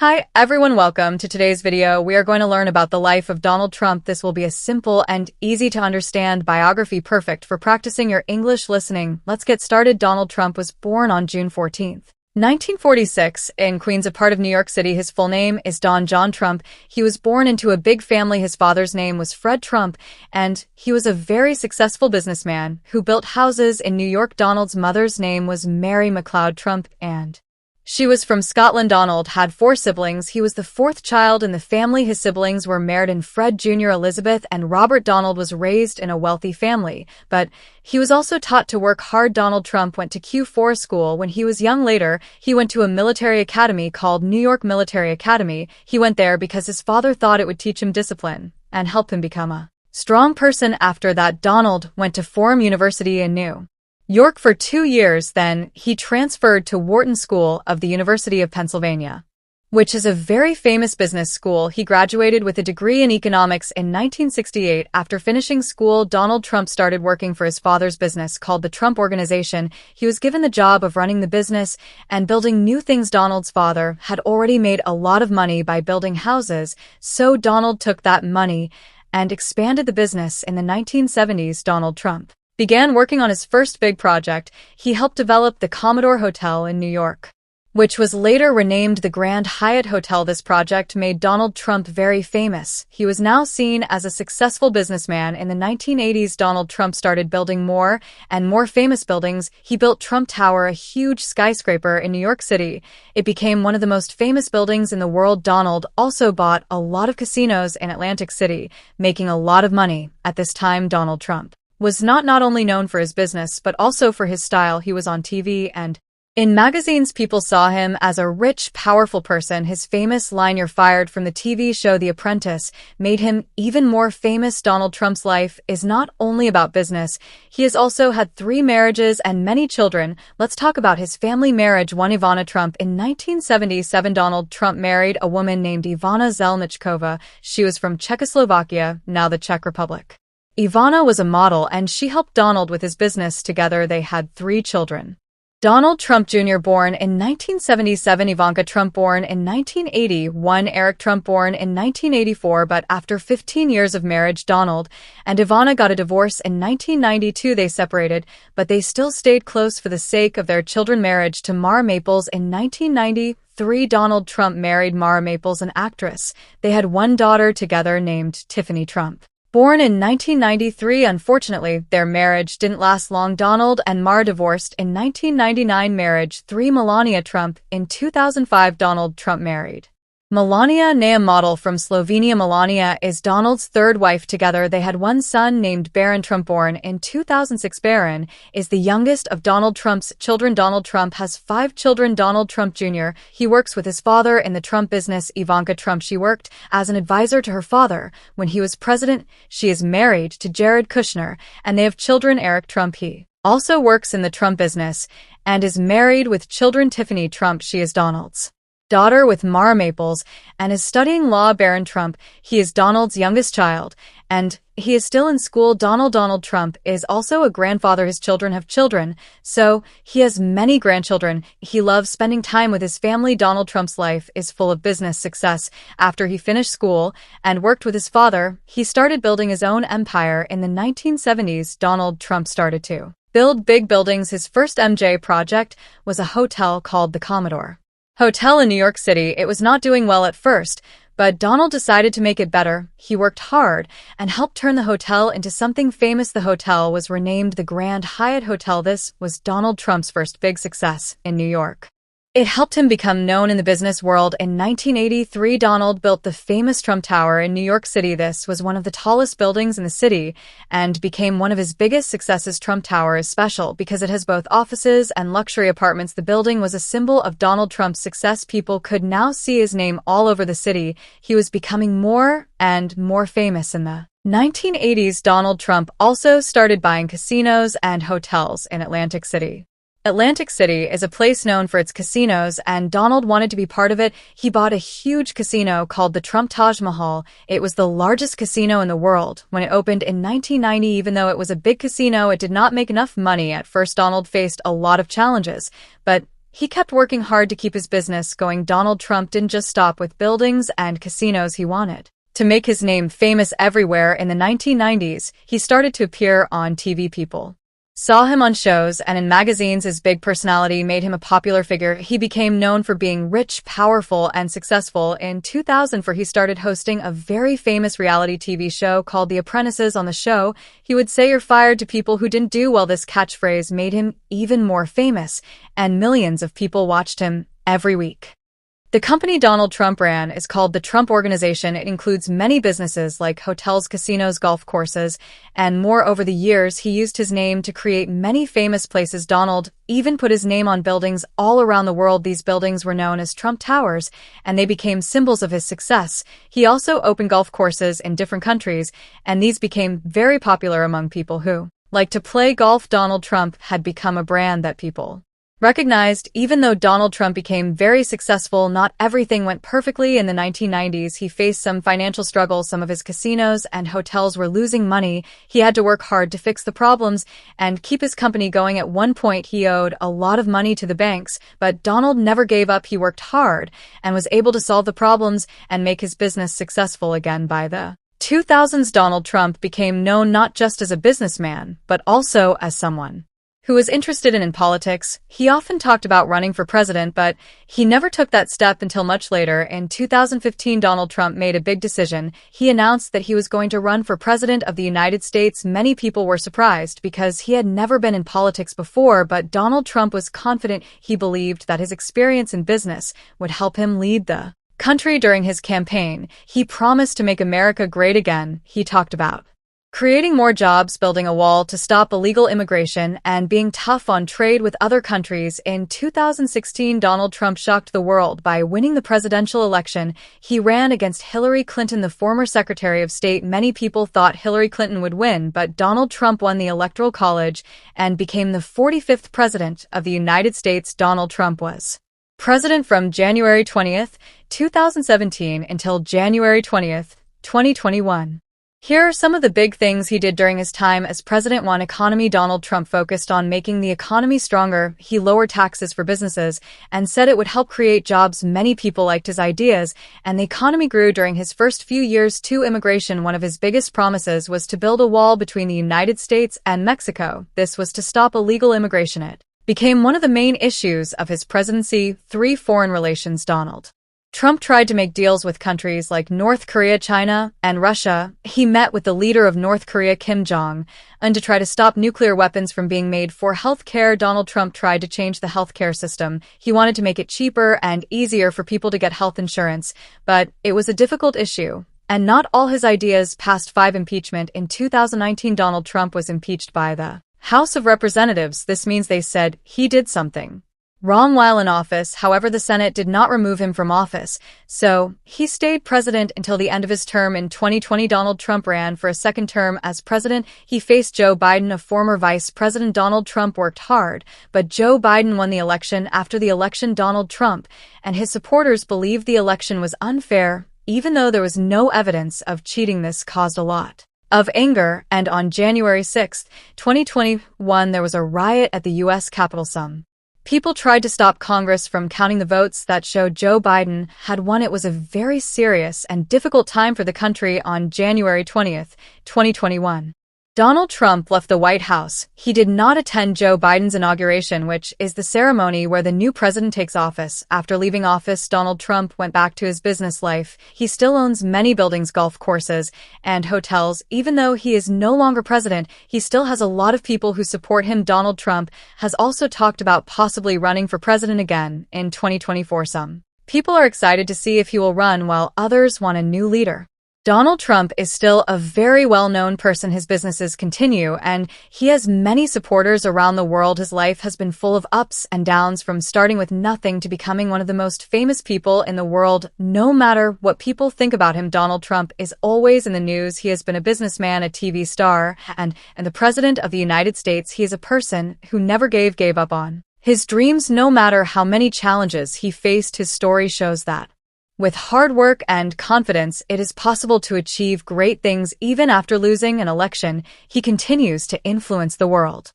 Hi everyone, welcome to today's video. We are going to learn about the life of Donald Trump. This will be a simple and easy to understand biography, perfect for practicing your English listening. Let's get started. Donald Trump was born on June 14th, 1946 in Queens, a part of New York City. His full name is Don John Trump. He was born into a big family. His father's name was Fred Trump, and he was a very successful businessman who built houses in New York. Donald's mother's name was Mary McLeod Trump, and she was from Scotland. Donald had 4 siblings. He was the 4th child in the family. His siblings were Merritt Fred Jr., Elizabeth, and Robert. Donald was raised in a wealthy family, but he was also taught to work hard. Donald Trump went to Q4 school when he was young. Later, he went to a military academy called New York Military Academy. He went there because his father thought it would teach him discipline and help him become a strong person. After that, Donald went to Fordham University in New York for 2 years. Then he transferred to Wharton School of the University of Pennsylvania, which is a very famous business school. He graduated with a degree in economics in 1968. After finishing school, Donald Trump started working for his father's business called the Trump Organization. He was given the job of running the business and building new things. Donald's father had already made a lot of money by building houses, so Donald took that money and expanded the business. In the 1970s, Donald Trump began working on his first big project. He helped develop the Commodore Hotel in New York, which was later renamed the Grand Hyatt Hotel. This project made Donald Trump very famous. He was now seen as a successful businessman. In the 1980s, Donald Trump started building more and more famous buildings. He built Trump Tower, a huge skyscraper in New York City. It became one of the most famous buildings in the world. Donald also bought a lot of casinos in Atlantic City, making a lot of money. At this time, Donald Trump was not only known for his business, but also for his style. He was on TV and in magazines. People saw him as a rich, powerful person. His famous line, "You're fired," from the TV show The Apprentice, made him even more famous. Donald Trump's life is not only about business. He has also had 3 marriages and many children. Let's talk about his family. Marriage 1, Ivana Trump. In 1977, Donald Trump married a woman named Ivana Zelničková. She was from Czechoslovakia, now the Czech Republic. Ivana was a model, and she helped Donald with his business. Together, they had 3 children. Donald Trump Jr. born in 1977, Ivanka Trump born in 1981, Eric Trump born in 1984, but after 15 years of marriage, Donald and Ivana got a divorce in 1992. They separated, but they still stayed close for the sake of their children. Marriage to Mara Maples. In 1993, Donald Trump married Mara Maples, an actress. They had 1 daughter together named Tiffany Trump, born in 1993. Unfortunately, their marriage didn't last long. Donald and Mara divorced in 1999. Marriage 3, Melania Trump. In 2005, Donald Trump married Melania, a model from Slovenia. Melania is Donald's 3rd wife. Together, they had 1 son named Barron Trump, born in 2006. Barron is the youngest of Donald Trump's children. Donald Trump has 5 children. Donald Trump Jr., he works with his father in the Trump business. Ivanka Trump, she worked as an advisor to her father when he was president. She is married to Jared Kushner, and they have children. Eric Trump, he also works in the Trump business and is married with children. Tiffany Trump, she is Donald's daughter with Mara Maples and is studying law. Barron Trump, he is Donald's youngest child, and he is still in school. Donald Trump is also a grandfather. His children have children, so he has many grandchildren. He loves spending time with his family. Donald Trump's life is full of business success. After he finished school and worked with his father, he started building his own empire. In the 1970s, Donald Trump started to build big buildings. His first MJ project was a hotel called the Commodore Hotel in New York City. It was not doing well at first, but Donald decided to make it better. He worked hard and helped turn the hotel into something famous. The hotel was renamed the Grand Hyatt Hotel. This was Donald Trump's first big success in New York. It helped him become known in the business world. In 1983, Donald built the famous Trump Tower in New York City. This was one of the tallest buildings in the city and became one of his biggest successes. Trump Tower is special because it has both offices and luxury apartments. The building was a symbol of Donald Trump's success. People could now see his name all over the city. He was becoming more and more famous. In the 1980s, Donald Trump also started buying casinos and hotels in Atlantic City. Atlantic City is a place known for its casinos, and Donald wanted to be part of it. He bought a huge casino called the Trump Taj Mahal. It was the largest casino in the world when it opened in 1990. Even though it was a big casino, it did not make enough money. At first, Donald faced a lot of challenges, but He kept working hard to keep his business going. Donald Trump didn't just stop with buildings and casinos. He wanted to make his name famous everywhere. In the 1990s, he started to appear on TV. People saw him on shows and in magazines. His big personality made him a popular figure. He became known for being rich, powerful, and successful. In 2004, he started hosting a very famous reality TV show called The Apprentices. On the show, he would say "you're fired" to people who didn't do well. This catchphrase made him even more famous, and millions of people watched him every week. The company Donald Trump ran is called the Trump Organization. It includes many businesses like hotels, casinos, golf courses, and more. Over the years, he used his name to create many famous places. Donald even put his name on buildings all around the world. These buildings were known as Trump Towers, and they became symbols of his success. He also opened golf courses in different countries, and these became very popular among people who like to play golf. Donald Trump had become a brand that people recognized. Even though Donald Trump became very successful, not everything went perfectly. In the 1990s, he faced some financial struggles. Some of his casinos and hotels were losing money. He had to work hard to fix the problems and keep his company going. At one point, he owed a lot of money to the banks, but Donald never gave up. He worked hard and was able to solve the problems and make his business successful again. By the 2000s, Donald Trump became known not just as a businessman, but also as someone who was interested in politics. He often talked about running for president, but he never took that step until much later. In 2015, Donald Trump made a big decision. He announced that he was going to run for president of the United States. Many people were surprised because he had never been in politics before, but Donald Trump was confident. He believed that his experience in business would help him lead the country. During his campaign, he promised to make America great again. He talked about creating more jobs, building a wall to stop illegal immigration, and being tough on trade with other countries. In 2016, Donald Trump shocked the world by winning the presidential election. He ran against Hillary Clinton, the former Secretary of State. Many people thought Hillary Clinton would win, but Donald Trump won the Electoral College and became the 45th president of the United States. Donald Trump was president from January 20th, 2017 until January 20th, 2021. Here are some of the big things he did during his time as president. 1. Economy. Donald Trump focused on making the economy stronger. He lowered taxes for businesses and said it would help create jobs. Many people liked his ideas, and the economy grew during his first few years. 2. Immigration. One of his biggest promises was to build a wall between the United States and Mexico. This was to stop illegal immigration. It became one of the main issues of his presidency. 3. Foreign relations. Donald Trump tried to make deals with countries like North Korea, China, and Russia. He met with the leader of North Korea, Kim Jong-un, to try to stop nuclear weapons from being made. For healthcare, Donald Trump tried to change the healthcare system. He wanted to make it cheaper and easier for people to get health insurance, but it was a difficult issue, and not all his ideas passed. 5. Impeachment. In 2019, Donald Trump was impeached by the House of Representatives. This means they said he did something wrong while in office. However, the Senate did not remove him from office, so he stayed president until the end of his term. In 2020, Donald Trump ran for a second term as president. He faced Joe Biden, a former vice president. Donald Trump worked hard, but Joe Biden won the election. After the election, Donald Trump and his supporters believed the election was unfair, even though there was no evidence of cheating. This caused a lot of anger, and on January 6, 2021, there was a riot at the U.S. Capitol. Some people tried to stop Congress from counting the votes that showed Joe Biden had won. It was a very serious and difficult time for the country. On January 20th, 2021, Donald Trump left the White House. He did not attend Joe Biden's inauguration, which is the ceremony where the new president takes office. After leaving office, Donald Trump went back to his business life. He still owns many buildings, golf courses, and hotels. Even though he is no longer president, he still has a lot of people who support him. Donald Trump has also talked about possibly running for president again in 2024. Some people are excited to see if he will run, while others want a new leader. Donald Trump is still a very well-known person. His businesses continue, and he has many supporters around the world. His life has been full of ups and downs, from starting with nothing to becoming one of the most famous people in the world. No matter what people think about him, Donald Trump is always in the news. He has been a businessman, a TV star, and the president of the United States. He is a person who never gave up on his dreams, no matter how many challenges he faced. His story shows that with hard work and confidence, it is possible to achieve great things. Even after losing an election, he continues to influence the world.